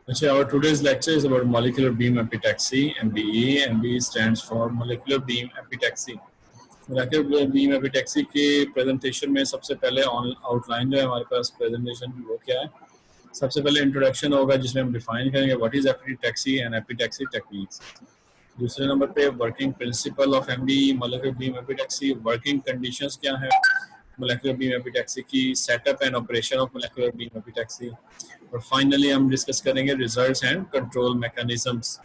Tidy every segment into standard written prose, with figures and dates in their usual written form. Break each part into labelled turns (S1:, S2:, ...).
S1: Actually, our today's lecture is about molecular beam epitaxy, MBE. MBE stands for molecular beam epitaxy. Molecular beam epitaxy के presentation में सबसे पहले outline जो है हमारे पास प्रेजेंटेशन की वो क्या है। सबसे पहले इंट्रोडक्शन होगा जिसमें हम डिफाइन करेंगे what is epitaxy and epitaxy techniques. दूसरे नंबर पे working principle of MBE molecular beam epitaxy, working conditions क्या है मोलेकुलर बीम एपिटैक्सी की, setup and operation of molecular beam epitaxy, और फाइनली हम डिस्कस करेंगे रिजल्ट्स एंड कंट्रोल मैकेनिज्म्स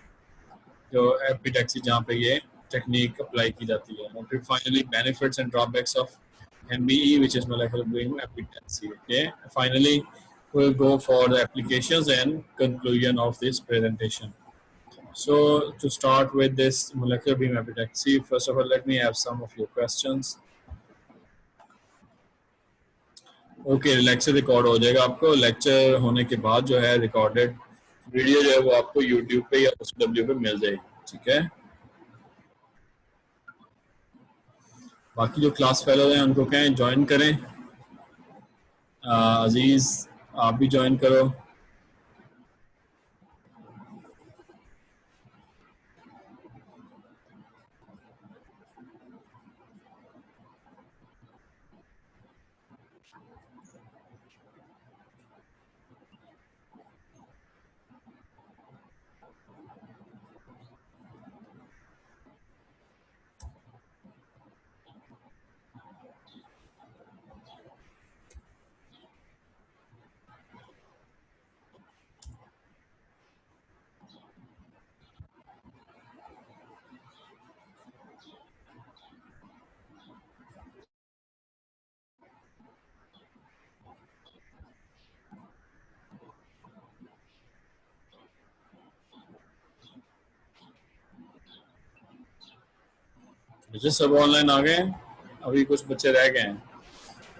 S1: जो epitaxy जहाँ पे ये टेक्निक अप्लाई की जाती है, और फिर finally benefits and drawbacks of MBE which is molecular beam epitaxy. Okay, finally we'll go for the applications and conclusion of this presentation. So to start with this molecular beam epitaxy, first of all let me have some of your questions. Okay, lecture record हो जाएगा, आपको lecture होने के बाद जो है recorded video जो है वो आपको यूट्यूब पे या OCW पे मिल जाएगी, ठीक है। बाकी जो क्लास फेलो हैं उनको कहें ज्वाइन करें। अजीज आप भी ज्वाइन करो। मुझे सब ऑनलाइन आ गए हैं, अभी कुछ बच्चे रह गए हैं।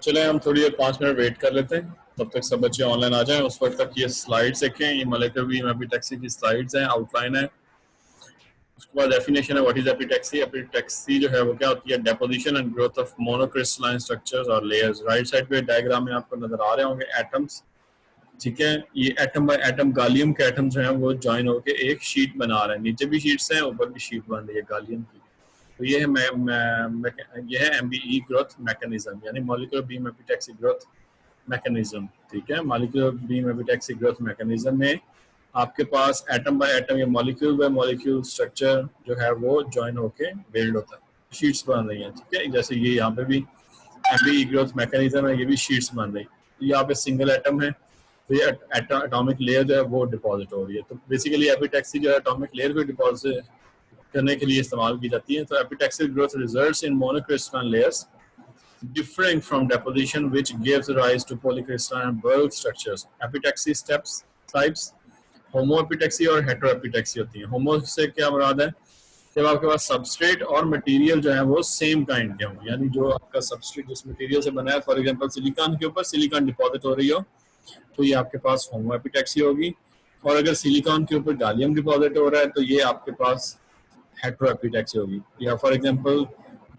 S1: चले हम थोड़ी देर 5 मिनट वेट कर लेते हैं, तब तक सब बच्चे ऑनलाइन आ जाएं। उस वक्त तक ये स्लाइड्स देखें, ये मोलेकुलर बीम एपिटैक्सी की स्लाइड्स हैं, आउटलाइन है। उसके बाद डेफिनेशन है व्हाट इज एपिटैक्सी। एपिटैक्सी जो है वो क्या होती है, deposition and growth of monocrystalline structures और लेयर्स। राइट साइड पे डायग्राम में आपको नजर आ रहे होंगे एटम्स, ठीक है। ये एटम बाय एटम गालियम के एटम्स जो हैं वो ज्वाइन होकर एक शीट बना रहे हैं, नीचे भी शीट्स हैं ऊपर भी शीट बन रही है गालियम की। तो ये है ये है MBE ग्रोथ मैकेनिज्म, यानी molecular beam epitaxy growth mechanism, ठीक है। Molecular beam epitaxy growth mechanism में आपके पास एटम बाय एटम या मॉलिक्यूल बाय मॉलिक्यूल स्ट्रक्चर जो है वो ज्वाइन होके बिल्ड होता है, शीट्स बन रही हैं, ठीक है। जैसे ये यहाँ पे भी MBE ग्रोथ मैकेनिज्म है, ये भी शीट्स बन रही है। यहाँ पे सिंगल एटम है तो ये एटॉमिक लेयर जो है वो डिपॉजिट हो रही है। तो बेसिकली एपिटैक्सी जो है एटॉमिक लेयर को डिपॉजिट करने के लिए इस्तेमाल की जाती है। तो epitaxy growth results in monocrystalline layers differing from deposition which gives rise to polycrystalline bulk structures. Epitaxy steps types होमोएपिटैक्सी और हेटेरोएपिटैक्सी होती है। होमो से क्या मुराद है, जब आपके पास सबस्ट्रेट और मटेरियल जो है वो सेम काइंड के हों, यानी जो आपका सबस्ट्रेट जिस मटेरियल से बना है, फॉर एग्जांपल सिलिकॉन के ऊपर सिलिकॉन डिपॉजिट हो रही हो तो ये आपके पास होमोएपिटैक्सी होगी, और अगर सिलिकॉन के ऊपर गालियम डिपॉजिट हो रहा है तो ये आपके पास हेटेरोएपिटैक्सी होगी। या फॉर एग्जांपल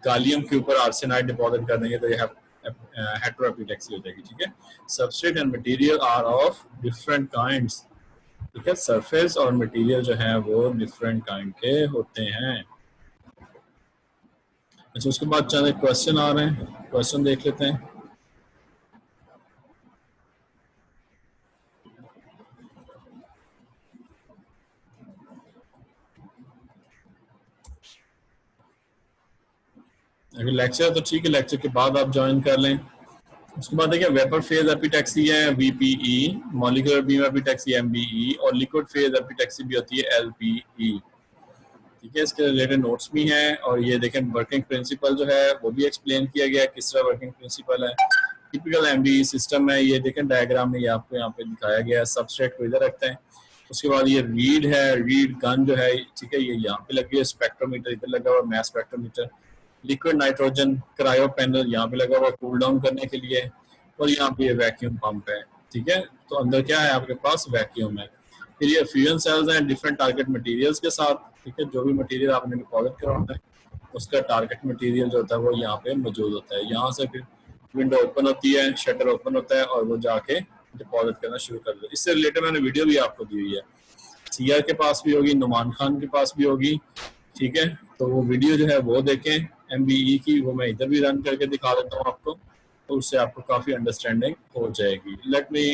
S1: गालियम के ऊपर आर्सेनाइड डिपॉजिट कर देंगे तो ये हेटेरोएपिटैक्सी हो जाएगी, ठीक है। Substrate and material are of different kinds, ठीक है। सरफेस और मटेरियल जो है वो डिफरेंट काइंड के होते हैं। अच्छा, उसके बाद चंद क्वेश्चन आ रहे हैं, क्वेश्चन देख लेते हैं। अगर लेक्चर तो ठीक है, लेक्चर के बाद आप ज्वाइन कर लें। उसके बाद देखिए वेपर फेज एपिटैक्सी है VPE, molecular beam epitaxy MBE, और लिक्विड फेज एपिटैक्सी भी होती है LPE, ठीक है। इसके रिलेटेड नोट्स भी हैं, और ये देखें वर्किंग प्रिंसिपल जो है वो भी एक्सप्लेन किया गया है, किस तरह वर्किंग प्रिंसिपल है। टिपिकल MBE सिस्टम है, ये देखें डायग्राम में ये आपको यहाँ पे दिखाया गया है। सबस्ट्रेट को इधर रखते हैं, उसके बाद ये रीड है, रीड गन जो है, ठीक है, ये यहाँ पे लगी है। स्पेक्ट्रोमीटर इधर लगा हुआ, mass spectrometer. Liquid nitrogen cryo panel यहाँ पे लगा हुआ कूल डाउन करने के लिए, और यहाँ पे ये वैक्यूम पंप है, ठीक है। तो अंदर क्या है आपके पास, वैक्यूम है। फिर ये फ्यूजन सेल्स हैं डिफरेंट टारगेट मटेरियल्स के साथ, ठीक है। जो भी मटेरियल आपने डिपॉजिट करवाना है उसका टारगेट मटेरियल जो होता है वो यहाँ पे मौजूद होता है। यहाँ से फिर विंडो ओपन होती है, शटर ओपन होता है, और वो जाके डिपॉजिट करना शुरू कर दो। इससे रिलेटेड मैंने वीडियो भी आपको दी हुई है, सीआर के पास भी होगी, नुमान खान के पास भी होगी, ठीक है। तो वो वीडियो जो है वो देखें MBE की, वो मैं इधर भी रन करके दिखा देता हूँ आपको, तो उससे आपको काफ़ी अंडरस्टैंडिंग हो जाएगी। Let me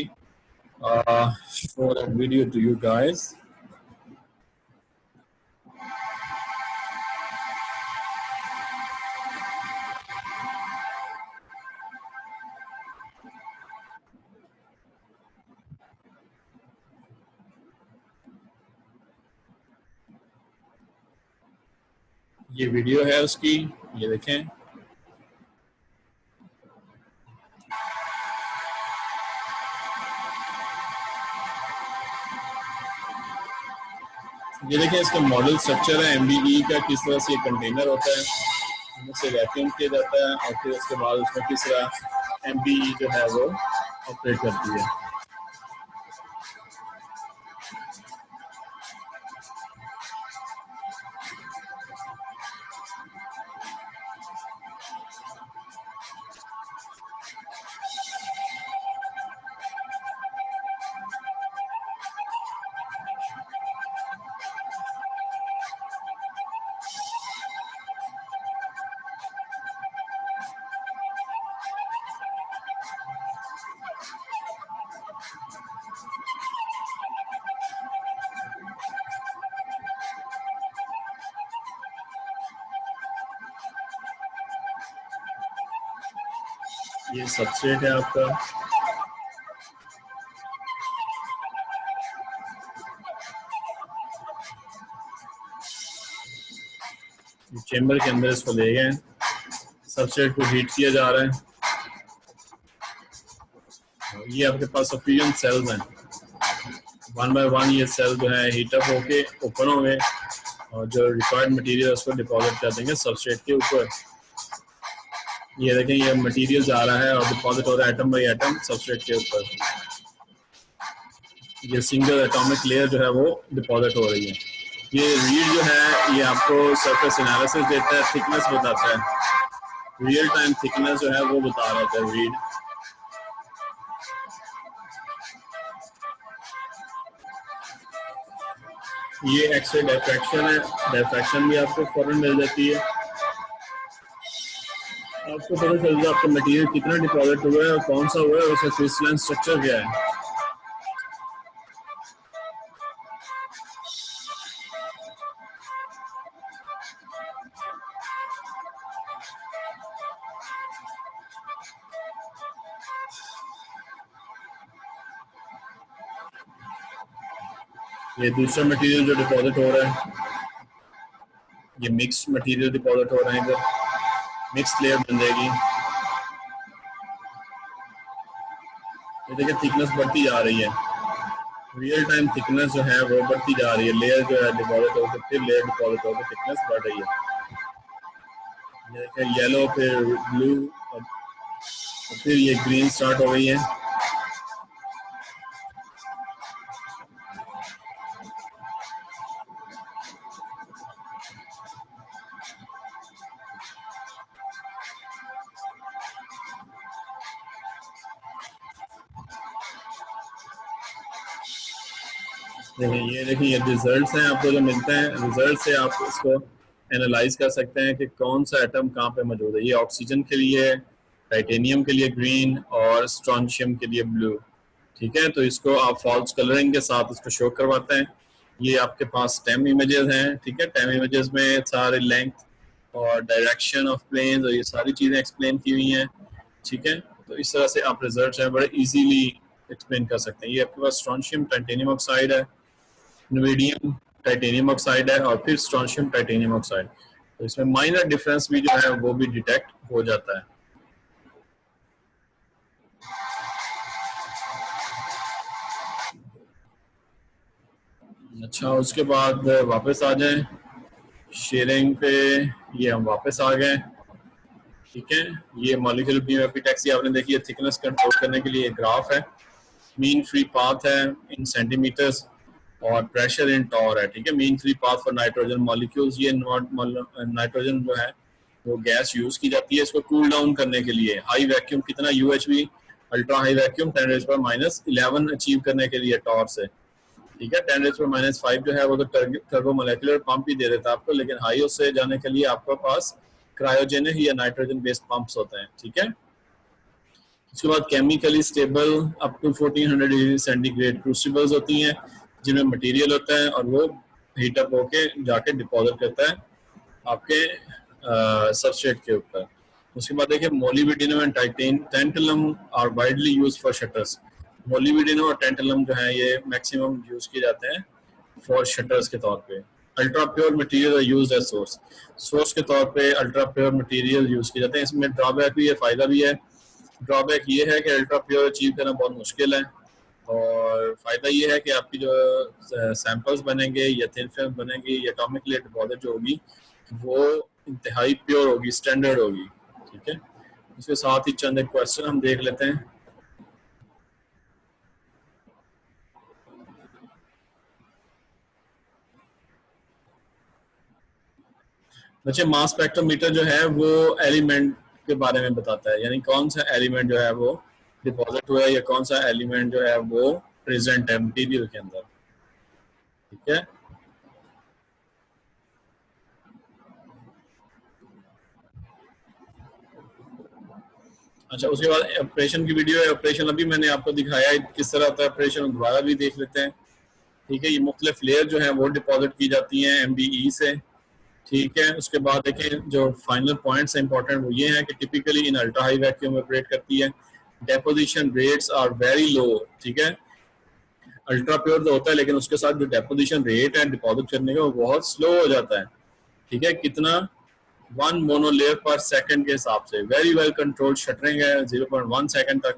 S1: show that video to you guys. ये वीडियो है उसकी, ये देखें। ये देखें इसका मॉडल स्ट्रक्चर है MBE का, किस तरह से ये कंटेनर होता है, उससे वैक्यूम किया जाता है और फिर उसके बाद उसमें किस तरह MBE जो है वो ऑपरेट करती है। ये सबस्ट्रेट है आपका, चेम्बर के अंदर इसको ले गए, सबस्ट्रेट को हीट किया जा रहा है। ये आपके पास सफिशिएंट सेल्स हैं, 1 बाय 1 ये सेल जो है हीटअप होके ओपन होंगे और जो रिक्वायर्ड मटेरियल उसको डिपॉजिट कर देंगे सबस्ट्रेट के ऊपर। ये देखें ये मटेरियल जा रहा है और डिपॉजिट हो रहा है एटम बाय एटम सबस्ट्रेट के ऊपर। ये सिंगल एटॉमिक लेयर जो है वो डिपॉजिट हो रही है। ये रीड जो है ये आपको सरफेस एनालिसिस देता है, थिकनेस बताता है, रियल टाइम थिकनेस जो है वो बता रहा था रीड। ये एक्सरे डिफ्रैक्शन है, डिफ्रैक्शन भी आपको फौरन मिल जाती है, आपको पता चल जाए आपका मटेरियल कितना डिपॉजिट हुआ है और कौन सा हुआ है, उसका क्रिस्टलाइन स्ट्रक्चर क्या है। ये दूसरा मटेरियल जो डिपॉजिट हो रहा है, ये मिक्स मटेरियल डिपॉजिट हो रहा है, इधर मिक्स लेयर बन जाएगी। ये देखिए थिकनेस बढ़ती जा रही है, रियल टाइम थिकनेस जो है वो बढ़ती जा रही है, लेयर जो है डिपॉजिट होकर फिर लेयर डिपॉजिट होकर थिकनेस बढ़ रही है। ये देखिए येलो फिर ब्लू और फिर ये ग्रीन स्टार्ट हो गई है। देखिए ये रिजल्ट्स हैं आपको जो मिलते हैं, रिजल्ट से आप इसको एनालाइज कर सकते हैं कि कौन सा एटम कहाँ पे मौजूद है। ये ऑक्सीजन के लिए, टाइटेनियम के लिए ग्रीन और स्ट्रॉन्शियम के लिए ब्लू, ठीक है। तो इसको आप फॉल्स कलरिंग के साथ इसको शो करवाते हैं। ये आपके पास टेम इमेजेस हैं, ठीक है। टेम इमेजेस में सारे लेंथ और डायरेक्शन ऑफ प्लेन्स और ये सारी चीज़ें एक्सप्लेन की हुई हैं, ठीक है। तो इस तरह से आप रिजल्ट है बड़े इजीली एक्सप्लेन कर सकते हैं। ये आपके पास स्ट्रॉन्शियम टाइटेनियम ऑक्साइड है, नवेडियम टाइटेनियम ऑक्साइड है और फिर स्ट्रॉन्शियम टाइटेनियम ऑक्साइड। तो इसमें माइनर डिफरेंस भी जो है वो भी डिटेक्ट हो जाता है। अच्छा, उसके बाद वापस आ जाएं शेयरिंग पे, ये हम वापस आ गए, ठीक है। ये मॉलिक्यूलर बीम एपिटैक्सी आपने देखी है, थिकनेस कंट्रोल करने के लिए ग्राफ है, मीन फ्री पाथ है इन सेंटीमीटर्स और प्रेशर इन टॉर है, ठीक है। Mean free path for nitrogen molecules, ये नाइट्रोजन जो है वो गैस यूज की जाती है इसको कूल डाउन करने के लिए। हाई वैक्यूम कितना UHV ultra high vacuum 10⁻⁻11 achieve करने के लिए टॉर से, ठीक है। 10⁻⁵ जो है वो तो टर्बो मोलेकुलर पंप ही दे देता है आपको, लेकिन हाई उससे जाने के लिए आपके पास क्रायोजेनिक या नाइट्रोजन बेस्ड पंप्स होते हैं, ठीक है। उसके बाद chemically stable up to 1400 degree centigrade crucibles होती हैं जिनमें मटेरियल होता है और वो हीट अप होके जाके डिपॉजिट करता है आपके सबस्ट्रेट के ऊपर। उसके बाद देखिए molybdenum and tantalum are widely used for shutters. Molybdenum और टैंटलम जो है ये मैक्सिमम यूज किए जाते हैं फॉर शटर्स के तौर पे। Ultra pure material used as source के तौर पे अल्ट्रा प्योर मटेरियल यूज किए जाते हैं। इसमें ड्रॉबैक भी है, फायदा भी है। ड्रॉबैक ये है कि अल्ट्रा प्योर अचीव करना बहुत मुश्किल है, और फायदा ये है कि आपकी जो सैंपल्स बनेंगे या थिन फिल्म बनेंगी या एटॉमिकली डिपॉजिट जो होगी वो इंतहाई प्योर होगी, स्टैंडर्ड होगी, ठीक है। उसके साथ ही चंद एक क्वेश्चन हम देख लेते हैं। बच्चे मास स्पेक्ट्रोमीटर जो है वो एलिमेंट के बारे में बताता है, यानी कौन सा एलिमेंट जो है वो डिपॉजिट हुआ है या कौन सा एलिमेंट जो है वो प्रेजेंट है मटेरियल के अंदर, ठीक है। अच्छा, उसके बाद ऑपरेशन की वीडियो है। ऑपरेशन अभी मैंने आपको दिखाया है किस तरह होता है ऑपरेशन, दोबारा भी देख लेते हैं, ठीक है। ये मुख्तलिफ लेयर जो है वो डिपॉजिट की जाती हैं MBE से, ठीक है। उसके बाद देखें जो फाइनल पॉइंट्स इंपॉर्टेंट वो ये हैं कि typically in ultra high vacuum operate करती है, deposition rates are very low, ठीक है। अल्ट्रा प्योर तो होता है लेकिन उसके साथ जो डेपोजिशन रेट है डिपॉजिट करने का वो बहुत स्लो हो जाता है, ठीक है। कितना 1 मोनोलेयर पर सेकंड के हिसाब से। वेरी वेल कंट्रोल्ड शटरिंग है, 0.1 सेकंड तक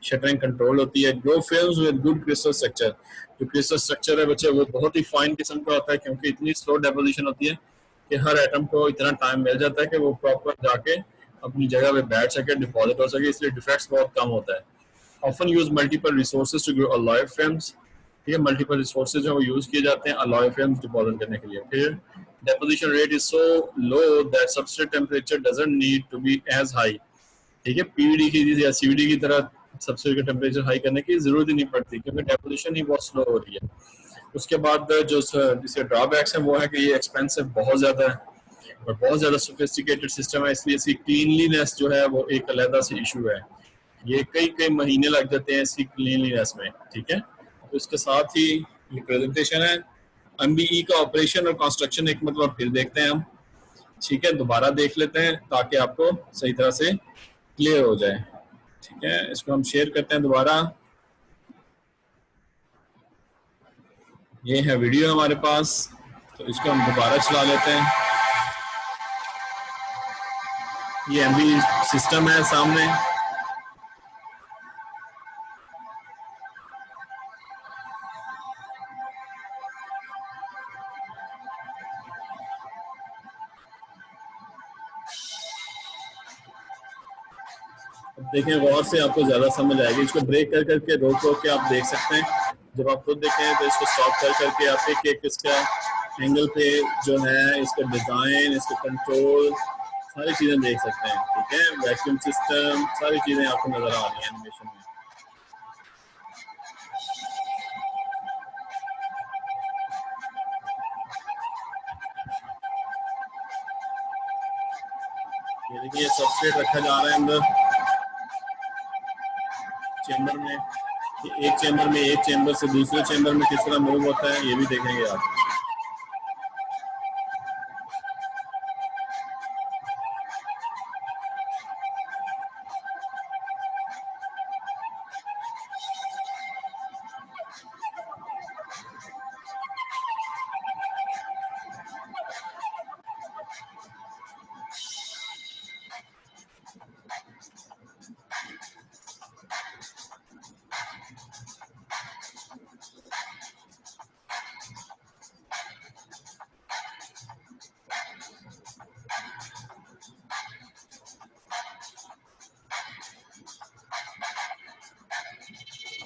S1: शटरिंग कंट्रोल होती है। Grow films with good crystal structure. जो क्रिस्टल स्ट्रक्चर है बच्चे वो बहुत ही फाइन किस्म का होता है, क्योंकि इतनी स्लो डेपोजिशन होती है कि हर एटम को इतना टाइम मिल जाता है कि वो प्रॉपर जाके अपनी जगह पे बैठ सके, डिपॉजिट हो सके, इसलिए डिफेक्ट्स बहुत कम होता है। Often use multiple resources to grow alloy films, ठीक है। मल्टीपल रिसोर्सेज जो यूज किए जाते हैं अलॉय फिल्म्स डिपॉजिट करने के लिए। फिर deposition rate is so low that substrate temperature doesn't need to be as high, ठीक है। PVD की या CVD की तरह सबस्ट्रेट का टेम्परेचर हाई करने की जरूरत ही नहीं पड़ती, क्योंकि डेपोजिशन ही बहुत स्लो हो रही है। उसके बाद जो जिसके ड्रॉबैक्स हैं वो है कि ये एक्सपेंसिव बहुत ज़्यादा है और बहुत ज़्यादा सोफिस्टिकेटेड सिस्टम है, इसलिए इसकी क्लीनलीनेस जो है वो एक अलग से इशू है। ये कई कई महीने लग जाते हैं इसकी क्लीनलीनेस में, ठीक है। तो इसके साथ ही ये प्रेजेंटेशन है। MBE का ऑपरेशन और कंस्ट्रक्शन एक मतलब फिर देखते हैं हम, ठीक है। दोबारा देख लेते हैं ताकि आपको सही तरह से क्लियर हो जाए, ठीक है। इसको हम शेयर करते हैं दोबारा। ये है वीडियो हमारे पास, तो इसको हम दोबारा चला लेते हैं। ये MBE सिस्टम है सामने, देखें गौर से, आपको ज्यादा समझ आएगी। इसको ब्रेक कर करके रोक रोक के आप देख सकते हैं। जब आप खुद देखें तो इसको स्टॉप कर करके आप एक एक इसका एंगल पे जो है इसका डिजाइन, इसका कंट्रोल, सारी चीजें देख सकते हैं, ठीक है। वैक्यूम सिस्टम, सारी चीजें आपको नजर आ रही हैं एनिमेशन में। ये देखिए सबस्ट्रेट रखा जा रहा है अंदर चेंबर में। एक चेंबर में एक चेंबर से दूसरे चेंबर में किस तरह मूव होता है ये भी देखेंगे आप।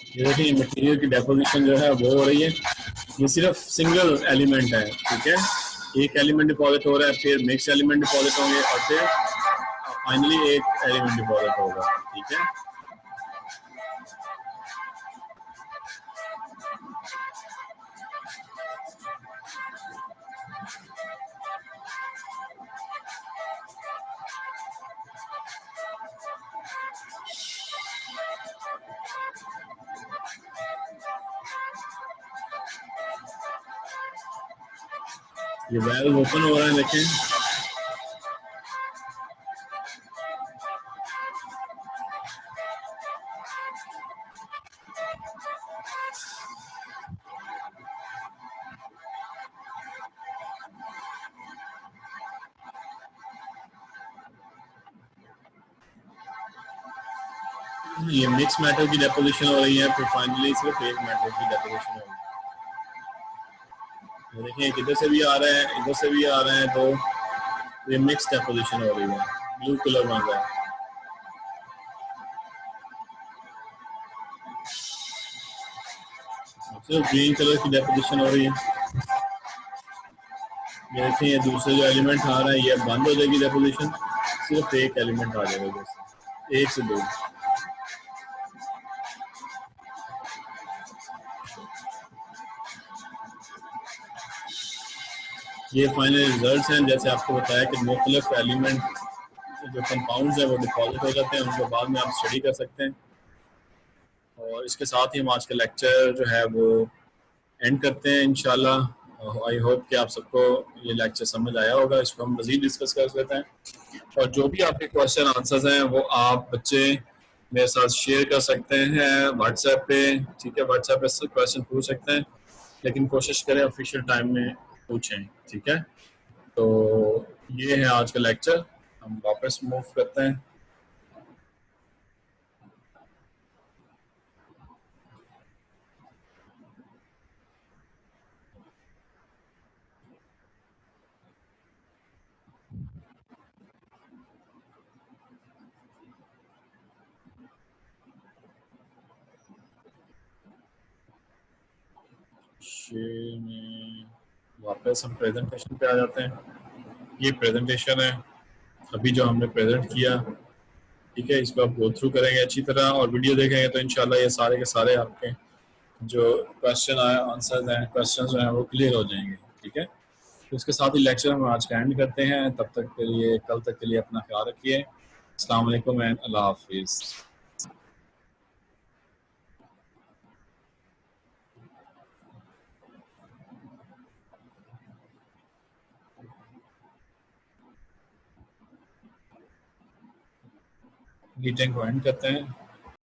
S1: ये देखिए मटेरियल की डेपोजिशन जो है वो हो रही है। ये सिर्फ सिंगल एलिमेंट है, ठीक है। एक एलिमेंट डिपॉजिट हो रहा है, फिर मिक्स एलिमेंट डिपॉजिट होंगे और फिर फाइनली एक एलिमेंट डिपॉजिट होगा, ठीक है। ये वेल ओपन हो रहा है, देखें। ये मिक्स मेटल की डेपोजिशन हो रही है, फिर फाइनली सिर्फ एक मेटल की डेपोजिशन हो रही है। देखिए किधर से भी आ रहा है, इधर से भी आ रहा है, तो ये मिक्स डेपोजिशन हो रही है, ब्लू कलर बन रहा है। सिर्फ ग्रीन कलर की डेपोजिशन हो रही है। ये देखिए ये दूसरे जो एलिमेंट आ रहा है ये बंद हो जाएगी डेपोजिशन, सिर्फ एक एलिमेंट आ जाएगा, जैसे एक से दो। ये फाइनल रिजल्ट्स हैं, जैसे आपको बताया कि मुख्तलिफ एलिमेंट जो कंपाउंड्स हैं वो डिपॉजिट हो जाते हैं, उनको बाद में आप स्टडी कर सकते हैं। और इसके साथ ही हम आज का लेक्चर जो है वो एंड करते हैं इंशाल्लाह। आई होप कि आप सबको ये लेक्चर समझ आया होगा, इसको हम मज़ीद डिस्कस कर लेते हैं। और जो भी आपके क्वेश्चन आंसर्स हैं वो आप बच्चे मेरे साथ शेयर कर सकते हैं व्हाट्सएप पे, ठीक है। व्हाट्सएप पे क्वेश्चन पूछ सकते हैं, लेकिन कोशिश करें ऑफिशियल टाइम में पूछें, ठीक है। तो ये है आज का लेक्चर, हम वापस मूव करते हैं। शेयर में वापस हम प्रेजेंटेशन पे आ जाते हैं। ये प्रेजेंटेशन है अभी जो हमने प्रेजेंट किया, ठीक है। इसको आप गो थ्रू करेंगे अच्छी तरह और वीडियो देखेंगे तो इंशाल्लाह ये सारे के सारे आपके जो क्वेश्चन आए आंसर हैं, क्वेश्चन जो हैं वो क्लियर हो जाएंगे, ठीक है। तो इसके साथ ही लेक्चर हम आज का एंड करते हैं। तब तक के लिए, कल तक के लिए अपना ख्याल रखिए। अस्सलाम वालेकुम एंड अल्लाह हाफिज़। मीटिंग को एंड करते हैं।